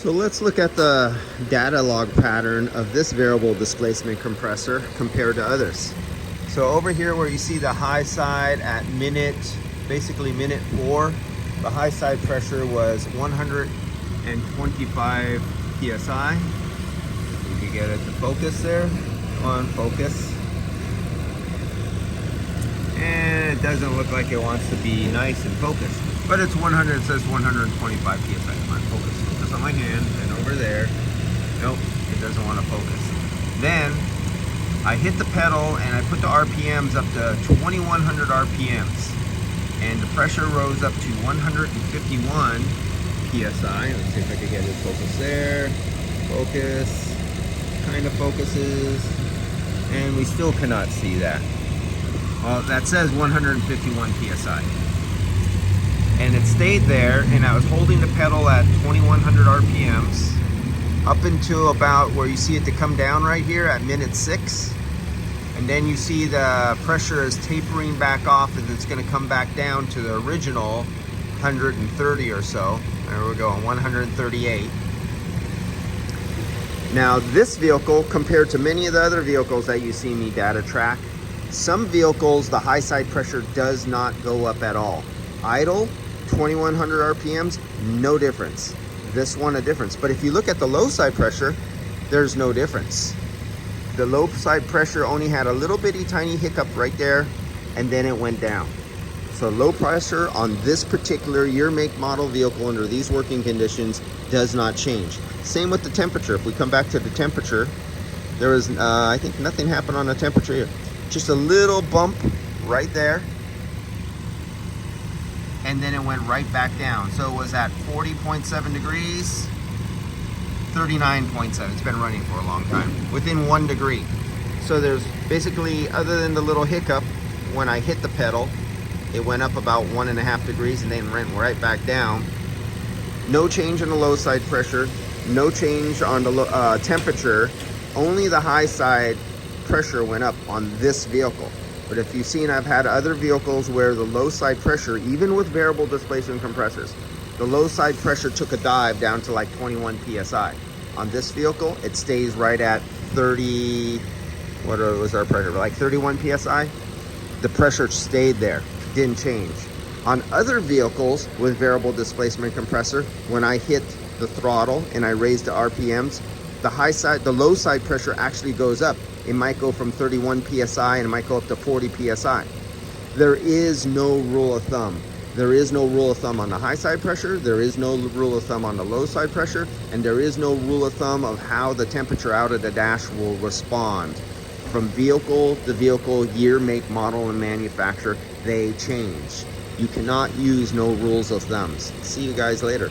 So let's look at the data log pattern of this variable displacement compressor compared to others. So over here where you see the high side at basically minute 4, the high side pressure was 125 psi. You can get it to focus there. Come on, focus. And it doesn't look like it wants to be nice and focused, but it's 100. It says 125 psi. Come on, focus. Focus on my hand and over there. Nope, it doesn't want to focus. Then I hit the pedal and I put the RPMs up to 2100 RPMs, and the pressure rose up to 151 psi. Let's see if I can get it focus there. Focus. Kind of focuses, and we still cannot see that. Well, that says 151 psi, and it stayed there, and I was holding the pedal at 2100 RPMs up until about where you see it to come down right here at minute 6, and then you see the pressure is tapering back off, and it's going to come back down to the original 130 or so. There we go, 138. Now this vehicle, compared to many of the other vehicles that you see me data track, some vehicles the high side pressure does not go up at all. Idle, 2100 RPMs, no difference. This one a difference. But if you look at the low side pressure, there's no difference. The low side pressure only had a little bitty tiny hiccup right there, and then it went down. So low pressure on this particular year, make, model vehicle under these working conditions does not change. Same with the temperature. If we come back to the temperature, there was, I think nothing happened on the temperature here. Just a little bump right there. And then it went right back down. So it was at 40.7 degrees, 39.7. It's been running for a long time, within 1 degree. So there's basically, other than the little hiccup, when I hit the pedal, it went up about 1.5 degrees and then went right back down. No change in the low side pressure, no change on the temperature, only the high side pressure went up on this vehicle. But if you've seen, I've had other vehicles where the low side pressure, even with variable displacement compressors, the low side pressure took a dive down to like 21 psi. On this vehicle, it stays right at 30, what was our pressure? Like 31 psi? The pressure stayed there, didn't change. On other vehicles with variable displacement compressor, when I hit the throttle and I raise the RPMs, the low side pressure actually goes up. It might go from 31 psi and it might go up to 40 psi. There is no rule of thumb. There is no rule of thumb on the high side pressure, there is no rule of thumb on the low side pressure, and there is no rule of thumb of how the temperature out of the dash will respond. From vehicle to vehicle, year, make, model, and manufacturer, they change. You cannot use no rules of thumbs. See you guys later.